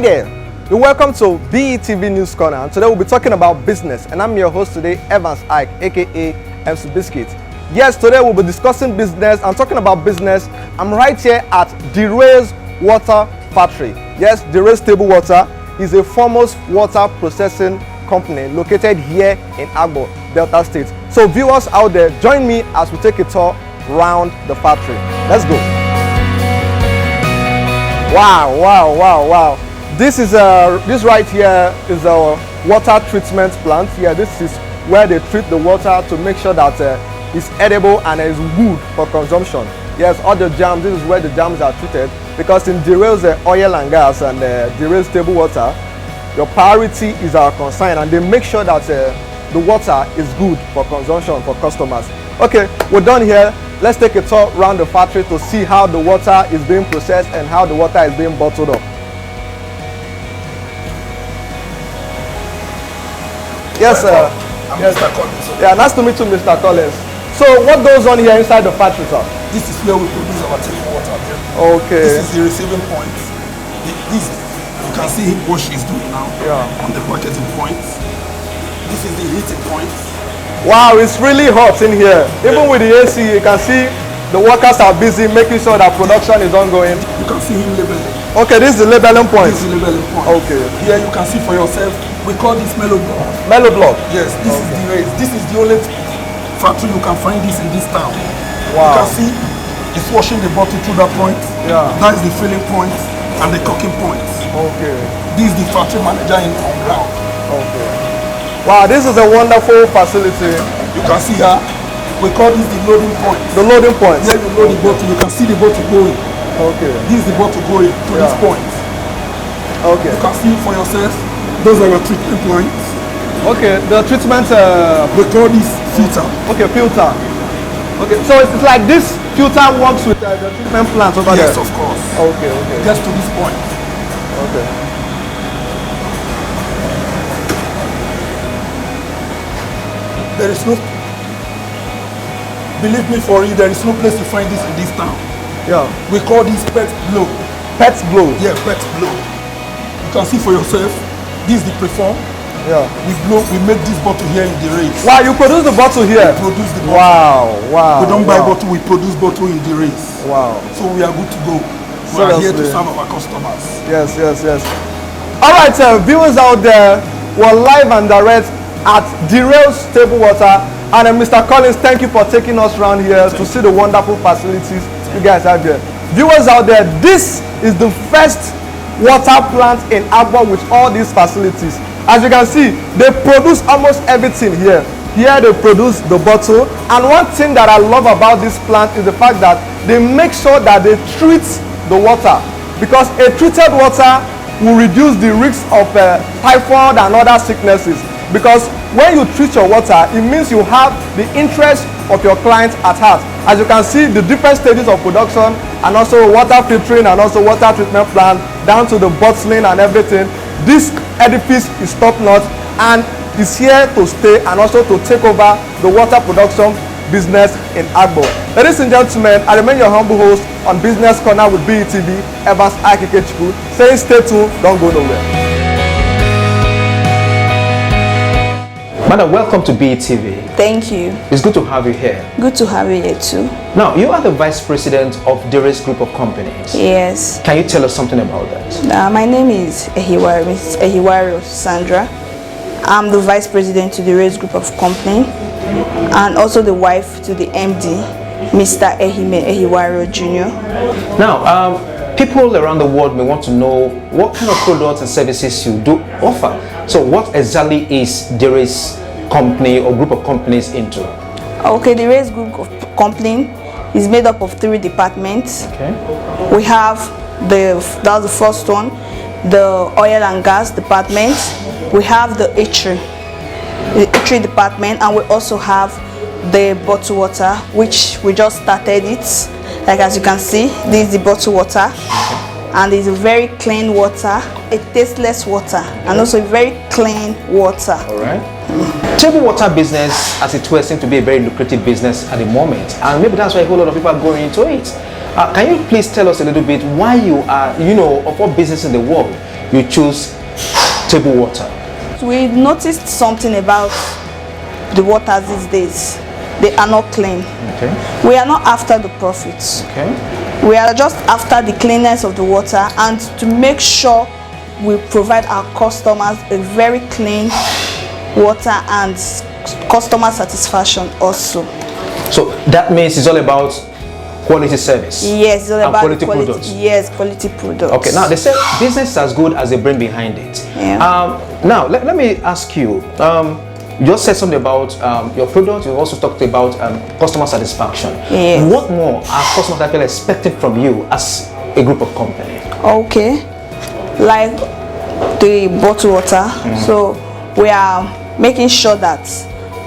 there, you're welcome to BETV News Corner, and today we'll be talking about business, and I'm your host today, Evans Ike, aka MC Biscuit. Yes, today we'll be discussing business and talking about business. I'm right here at DRey's Water Factory. Yes, DRey Stable Water is a foremost water processing company located here in Agbor Delta State. So viewers out there, join me as we take a tour around the factory. Let's go. Wow. This right here is a water treatment plant. Yeah, this is where they treat the water to make sure that it's edible and is good for consumption. Yes, all the jams, this is where the jams are treated, because in DRey's oil and gas and DRey's stable water, your priority is our concern, and they make sure that the water is good for consumption for customers. Okay, we're done here. Let's take a tour around the factory to see how the water is being processed and how the water is being bottled up. Yes, sir. I'm Mr. Collins. Yeah, nice to meet you, Mr. Collins. So, what goes on here inside the factory, sir? This is where we produce our table water. Okay. This is the receiving point. This, you can see what she's doing now. Yeah. On the bucketing point. This is the heating point. Wow, it's really hot in here. Even with the AC, you can see the workers are busy making sure that production is ongoing. You can see him labeling. Okay, this is the labeling point. This is the labeling point. Okay. Here you can see for yourself. We call this mellow block. Mellow block? Yes, this is DRey. This is the only factory you can find this in this town. Wow. You can see it's washing the bottle through that point. Yeah. That is the filling point and the cooking point. Okay. This is the factory manager on ground. Okay. Wow, this is a wonderful facility. You can see here, we call this the loading point. The loading point? Here you load the bottle, you can see the bottle going. Okay. This is the bottle going to this point. Okay. You can see for yourself, those are your treatment points. Okay, the treatment... we call this filter. Okay, filter. Okay, so it's like this filter works with the treatment plant over there? Yes, of course. Okay. It gets to this point. Okay. There is no, believe me for you, there is no place to find this in this town. Yeah. We call this pet blow. Pet blow? Yeah, pet blow. You can see for yourself, this is the preform. Yeah. We blow, we make this bottle here in DRey. Wow, you produce the bottle here? We produce the bottle. Wow. We don't buy bottle, we produce bottle in DRey. Wow. So we are good to go. We are here to serve our customers. Yes. All right, viewers out there, we're live and direct at DRey's Stable Water, and Mr. Collins, thank you for taking us around here to see the wonderful facilities you guys have here. Viewers out there, this is the first water plant in Agbor with all these facilities. As you can see, they produce almost everything here. Here they produce the bottle, and one thing that I love about this plant is the fact that they make sure that they treat the water, because a treated water will reduce the risk of typhoid and other sicknesses. Because when you treat your water, it means you have the interest of your clients at heart. As you can see, the different stages of production, and also water filtering and also water treatment plant, down to the bottling and everything. This edifice is top notch and is here to stay, and also to take over the water production business in Agbor. Ladies and gentlemen, I remain your humble host on Business Corner with BETV, Evans Ike. Saying stay tuned, don't go nowhere. Madam, welcome to BETV. Thank you. It's good to have you here. Good to have you here too. Now, you are the Vice President of DRey's group of companies. Yes. Can you tell us something about that? My name is Mrs. Ehiwari Sandra. I'm the Vice President to DRey's group of company, and also the wife to the MD, Mr. Ehime Ehiwari Jr. Now, people around the world may want to know what kind of products and services you do offer. So what exactly is DRey's company or group of companies into? Okay, the DRey's group of company is made up of 3 departments. Okay. We have that's the first one, the oil and gas department. We have the eatery department, and we also have the bottled water, which we just started it. Like as you can see, this is the bottled water, and it's a very clean water, a tasteless water, and also very clean water. All right. Table water business, as it were, seems to be a very lucrative business at the moment, and maybe that's why a whole lot of people are going into it. Can you please tell us a little bit why you are, of all business in the world, you choose table water? We noticed something about the waters these days. They are not clean. Okay. We are not after the profits. Okay. We are just after the cleanness of the water and to make sure we provide our customers a very clean water and customer satisfaction also. So that means it's all about quality service. Yes, it's all and about quality products. Yes, quality products. Okay, now they say business is as good as the brain behind it. Yeah. Now let me ask you. You just said something about your product. You also talked about customer satisfaction. Yes. What more are customers actually expecting from you as a group of company? Okay, like the bottled water. So we are making sure that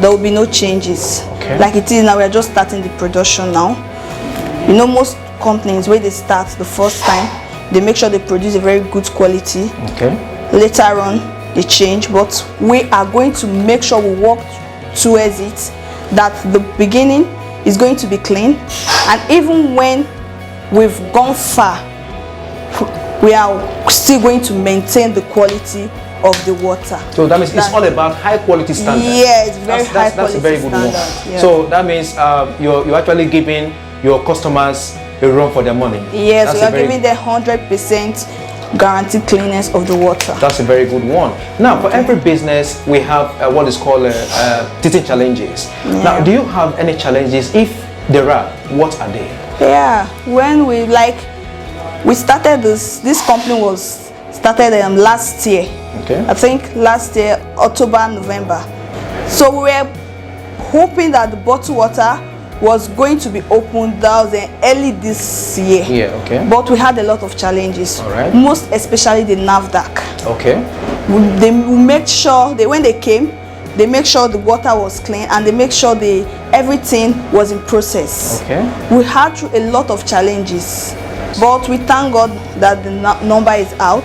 there will be no changes. Okay. Like it is now, we are just starting the production now. You know, most companies where they start the first time, they make sure they produce a very good quality. Okay. Later on, they change, but we are going to make sure we work towards it, that the beginning is going to be clean, and even when we've gone far, we are still going to maintain the quality of the water. So that means it's all about high quality standards. Yes, very high that's quality a very good one. standard. Yeah. So that means you're actually giving your customers a run for their money. Yes, That's we are giving the 100% guaranteed cleanness of the water. That's a very good one. Now, for every business, we have what is called teething challenges. Yeah. Now, do you have any challenges? If there are, what are they? Yeah, when we started this company was started last year. Okay. I think last year, October, November. So we were hoping that the bottled water was going to be opened early this year. Yeah, okay. But we had a lot of challenges. All right. Most especially the NAFDAC. Okay. They make sure when they came, they make sure the water was clean and they make sure everything was in process. Okay. We had through a lot of challenges, but we thank God that the number is out.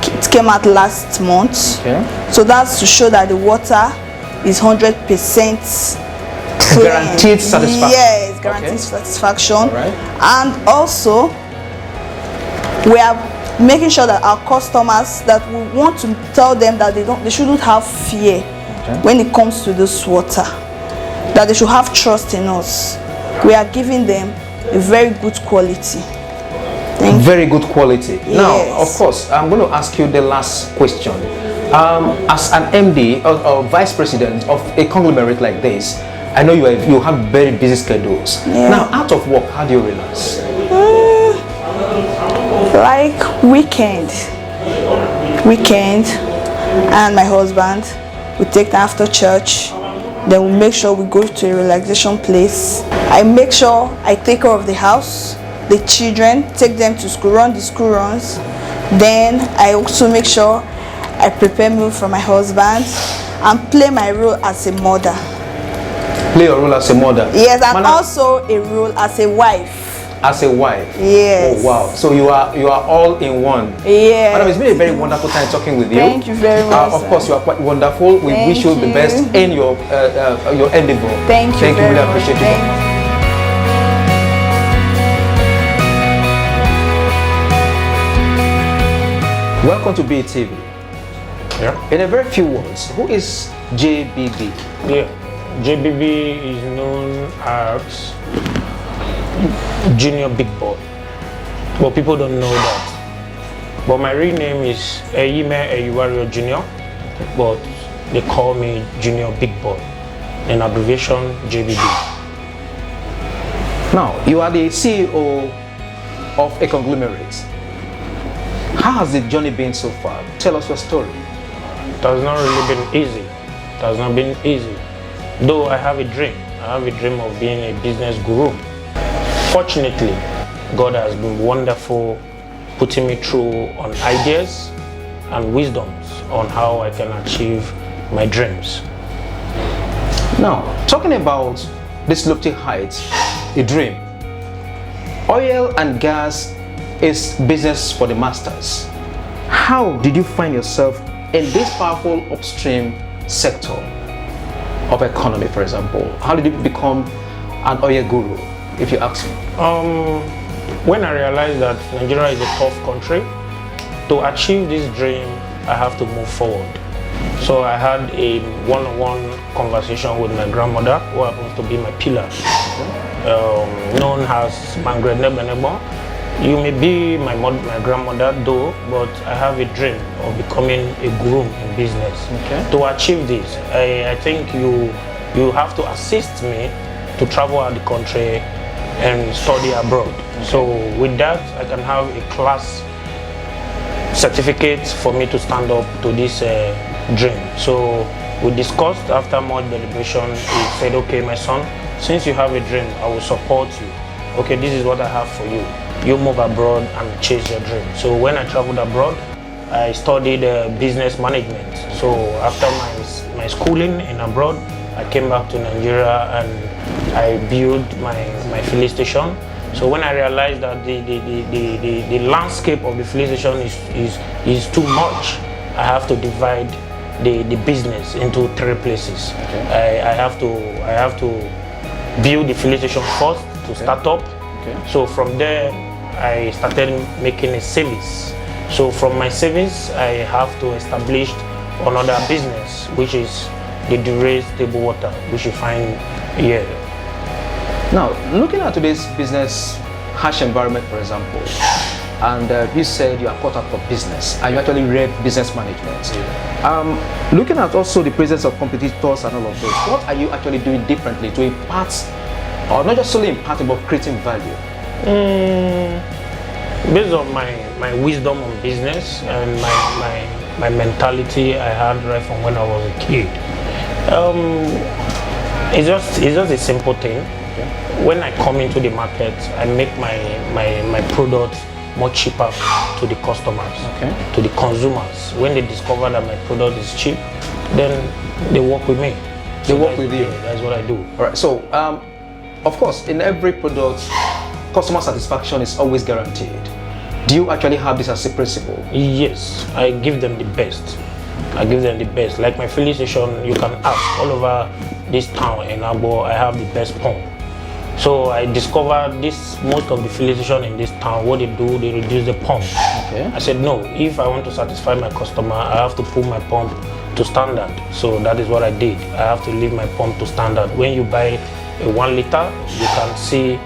It came out last month. Okay. So that's to show that the water is 100% clean. Guaranteed satisfaction. Yes, guaranteed Okay. satisfaction. All right. And also, we are making sure that our customers, that we want to tell them that they shouldn't have fear when it comes to this water, that they should have trust in us. We are giving them a very good quality. Thank you. Very good quality. Yes. Now, of course, I'm going to ask you the last question. As an MD or vice president of a conglomerate like this, I know you have very busy schedules. Yeah. Now, out of work, how do you relax? Like weekend, and my husband, we take time after church, then we make sure we go to a relaxation place. I make sure I take care of the house, the children, take them to school, run the school runs. Then I also make sure I prepare meal for my husband and play my role as a mother. Play your role as a mother. Yes, and Madam, also a role as a wife. as a wife. Yes. Oh wow. So you are all in one. Yes. Madam, it's been a very wonderful time talking with you. Thank you very much. Of course, you are quite wonderful. We Thank wish you the you. best in your endeavor. Thank you. Thank you. very Really much. appreciate Thank you. Welcome to BTV. Yeah. In a very few words, who is JBB? Yeah. JBB is known as Junior Big Boy. But people don't know that. But my real name is Eyime Eyuwario Jr. But they call me Junior Big Boy. In abbreviation, JBB. Now, you are the CEO of a conglomerate. How has the journey been so far? Tell us your story. It has not really been easy. It has not been easy. Though I have a dream. I have a dream of being a business guru. Fortunately, God has been wonderful putting me through on ideas and wisdoms on how I can achieve my dreams. Now, talking about this lofty height, a dream. Oil and gas is business for the masters. How did you find yourself in this powerful upstream sector of economy, for example? How did you become an oil guru, if you ask me? When I realized that Nigeria is a tough country To achieve this dream, I have to move forward. So I had a one-on-one conversation with my grandmother, who happens to be my pillar, known as Margaret Nebenebo. You may be my grandmother though, but I have a dream of becoming a groom in business. Okay. To achieve this, I think you have to assist me to travel out the country and study abroad. Okay. So with that, I can have a class certificate for me to stand up to this dream. So we discussed after much deliberation. He said, okay, my son, since you have a dream, I will support you. Okay, this is what I have for you. You move abroad and chase your dream. So when I traveled abroad, I studied business management. So after my schooling in abroad, I came back to Nigeria and I built my filling station. So when I realized that the landscape of the filling station is too much, I have to divide the business into 3 places. Okay. I have to build the filling station first to start up. Okay. So from there, I started making a service. So from my service, I have to establish another business, which is the DRey stable water, which you find here. Now, looking at today's business, harsh environment, for example, and you said you are caught up for business, and you actually read business management. Looking at also the presence of competitors and all of those, what are you actually doing differently to impart, or not just solely imparting, but creating value? Based on my wisdom on business and my mentality I had right from when I was a kid, it's just a simple thing. Okay. When I come into the market, I make my product more cheaper to the customers, okay, to the consumers. When they discover that my product is cheap, then they work with me. They work with you. Yeah, that's what I do. All right. So, of course, in every product, customer satisfaction is always guaranteed. Do you actually have this as a principle? Yes, I give them the best. I give them the best. Like my filling station, you can ask all over this town in Agbor, I have the best pump. So I discovered most of the filling station in this town, what they do, they reduce the pump. Okay. I said, no, if I want to satisfy my customer, I have to put my pump to standard. So that is what I did. I have to leave my pump to standard. When you buy a 1 liter, you can see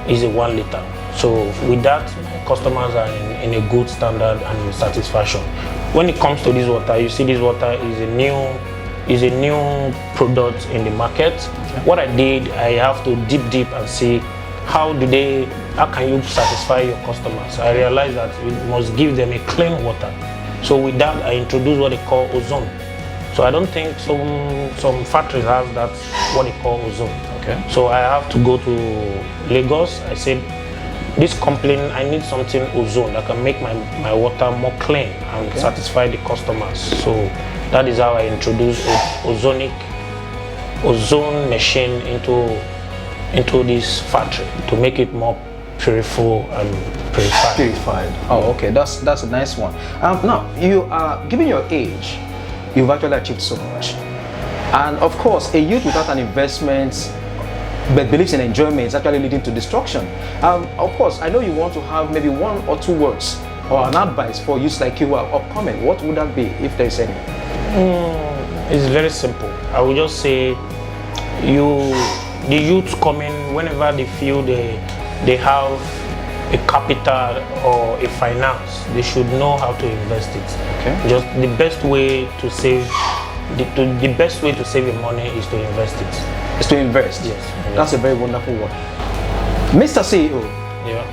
it's a 1 liter. So with that, customers are in a good standard and in satisfaction. When it comes to this water, you see this water is a new product in the market. Okay. What I did, I have to deep and see how can you satisfy your customers. I realized that you must give them a clean water. So with that, I introduced what they call ozone. So I don't think some factories have that, what they call ozone. Okay. So I have to go to Lagos. I said, this complaint, I need something ozone that can make my water more clean and satisfy the customers. So that is how I introduced ozone machine into this factory to make it more purified and purified. Oh, okay, that's a nice one. Now, you are, given your age, you've actually achieved so much, and of course, a youth without an investment but believes in enjoyment is actually leading to destruction. Of course, I know you want to have maybe 1 or 2 words or an advice for youths like you who are upcoming. What would that be, if there is any? It's very simple. I would just say, the youths coming, whenever they feel they have a capital or a finance, they should know how to invest it. Okay. Just the best way to save, the best way to save your money is to invest it. Is to invest? Yes. That's a very wonderful word. Mr. CEO, yeah.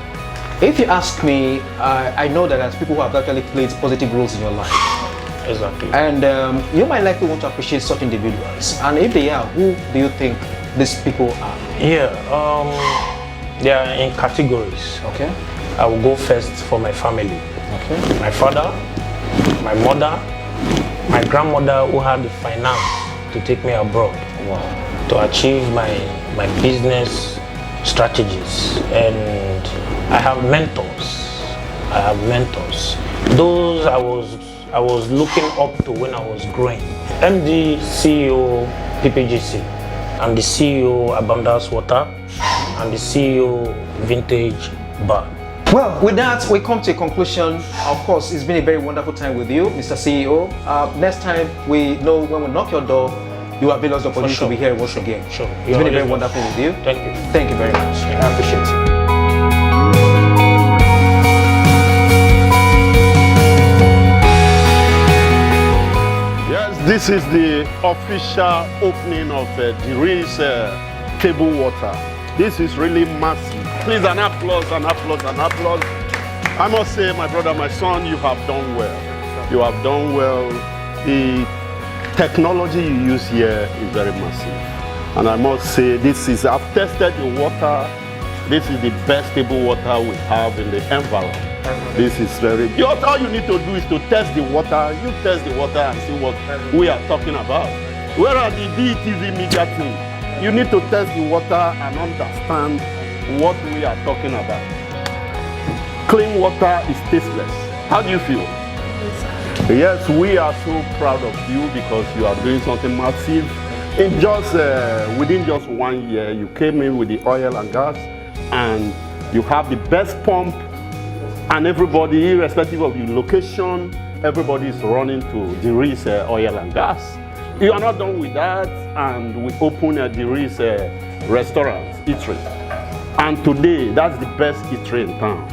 If you ask me, I know that there's people who have actually played positive roles in your life. Exactly. And you might likely want to appreciate such individuals. And if they are, who do you think these people are? Yeah, they are in categories. Okay. I will go first for my family. Okay. My father, my mother, my grandmother, who had the finance to take me abroad. Wow. To achieve my business strategies. And I have mentors. Those I was looking up to when I was growing. MD, CEO, PPGC. I'm the CEO Abundance Water and the CEO Vintage Bar. Well, with that, we come to a conclusion. Of course, it's been a very wonderful time with you, Mr. CEO. Next time, we know when we knock your door, you avail us the opportunity to be here once again. Sure. It's been very wonderful with you. Thank you. Thank you very much. I appreciate it. This is the official opening of DRey's table water. This is really massive. Please, an applause, an applause, an applause. I must say, my brother, my son, you have done well. You have done well. The technology you use here is very massive. And I must say, I've tested the water. This is the best table water we have in the envelope. This is very, all you need to do is to test the water. You test the water and see what we are talking about. Where are the DTV media team? You need to test the water and understand what we are talking about. Clean water is tasteless. How do you feel? Yes, we are so proud of you because you are doing something massive. In just within just 1 year, you came in with the oil and gas, and you have the best pump. And everybody, irrespective of the location, everybody is running to DRey's oil and gas. You are not done with that, and we open a DRey's restaurant, eatery. And today, that's the best eatery in town.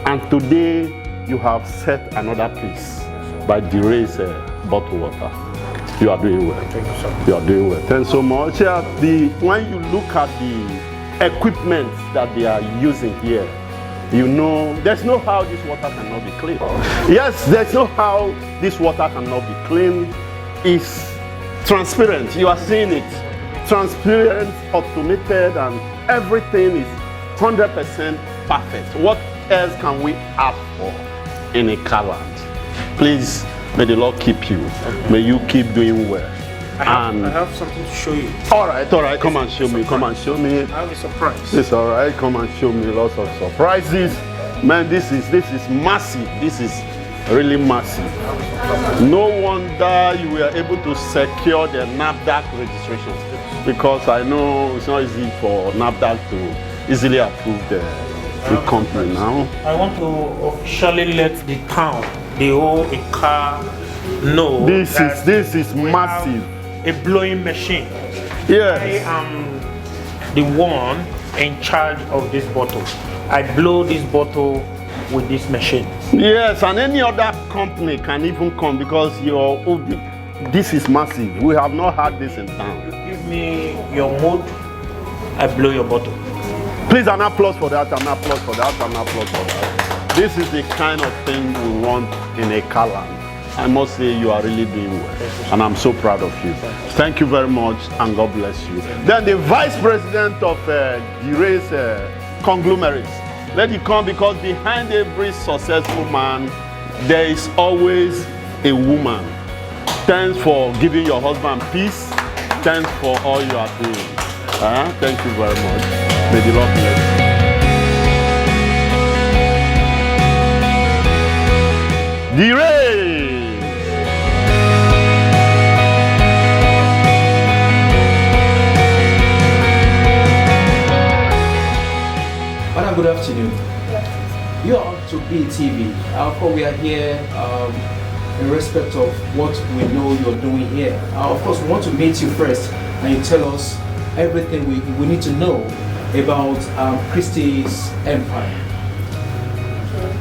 And today, you have set another piece by DRey's bottled water. You are doing well. Thank you, sir. You are doing well. Thanks so much. When you look at the equipment that they are using here, you know, there's no how this water cannot be clean. Yes, there's no how this water cannot be clean. It's transparent. You are seeing it. Transparent, automated, and everything is 100% perfect. What else can we ask for in a car land? Please, may the Lord keep you. May you keep doing well. I have something to show you. All right, come and show me. Come and show me. I have a surprise. It's all right. Come and show me lots of surprises. Man, this is massive. This is really massive. No wonder you were able to secure the NAFDAC registration, because I know it's not easy for NAFDAC to easily approve the company now. I want to officially let the town, the whole car, know this is massive. A blowing machine. Yes. I am the one in charge of this bottle. I blow this bottle with this machine. Yes, and any other company can even come, because this is massive. We have not had this in town. You give me your mode, I blow your bottle. Please, an applause for that, an applause for that, an applause for that. This is the kind of thing we want in a car land. I must say you are really doing well, and I'm so proud of you. Thank you very much, and God bless you. Then the vice president of DRey's conglomerate, let it come, because behind every successful man, there is always a woman. Thanks for giving your husband peace. Thanks for all you are doing. Thank you very much. May the Lord bless you. DRey! Madam, good afternoon. You are up to BTV. Of course, we are here in respect of what we know you're doing here. Of course, we want to meet you first, and you tell us everything we need to know about Christie's Empire. Okay,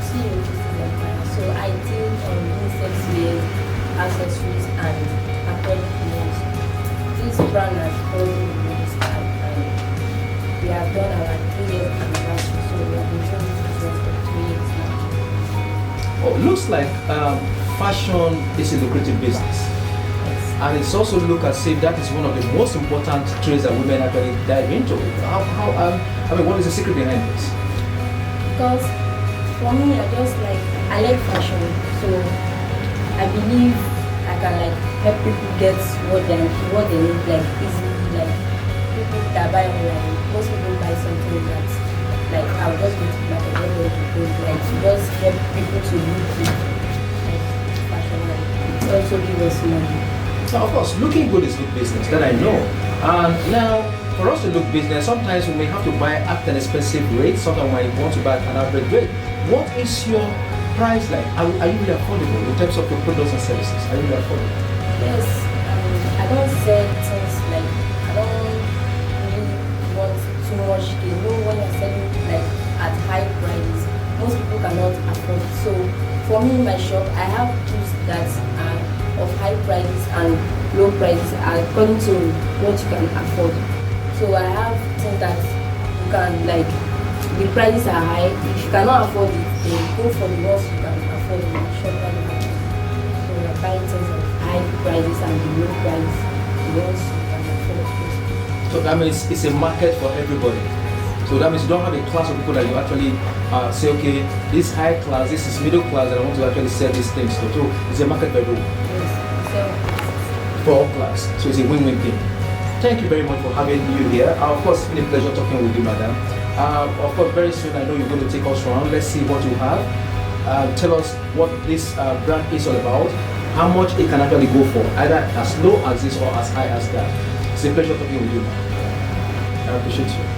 CEO Christie's Empire. So I deal on unisex wear, accessories, and acrylic nails. This brand has grown in the style, and we have done our 3 years anniversary. So we have been doing this business for 3 years now. Oh, looks like fashion is a lucrative business. And it's also look as if that is one of the most important trades that women actually dive into. I mean, what is the secret behind this? Because for me, I like fashion. So I believe I can help people get what they need easily. People that buy online, most people buy something that I'll just go to the market and just help people to look good fashion, and also give us money. Now, of course, looking good is good business, that I know. And now, for us to look business, sometimes we may have to buy at an expensive rate, sometimes we might want to buy at an average rate. What is your price like? Are you really affordable in terms of your products and services? Are you really affordable? Yes, I don't sell things like, I don't really want too much. You know, when you're selling like at high prices, most people cannot afford. So for me in my shop, I have tools that are of high prices and low prices according to what you can afford. So I have things that you can like, the prices are high. If you cannot afford it, then go for the ones you can afford in the shop. So you're buying things of high prices and the low prices, the ones you can afford. So that means it's a market for everybody. So that means you don't have a class of people that you actually say, okay, this high class, this is middle class, and I want to actually sell these things to. So it's a market for everyone. Yes, so For all class. So it's a win-win thing. Thank you very much for having you here. Of course, it's been a pleasure talking with you, madam. Of course, very soon I know you're going to take us around. Let's see what you have. Tell us what this brand is all about, how much it can actually go for, either as low as this or as high as that. It's a pleasure talking with you, man. I appreciate you.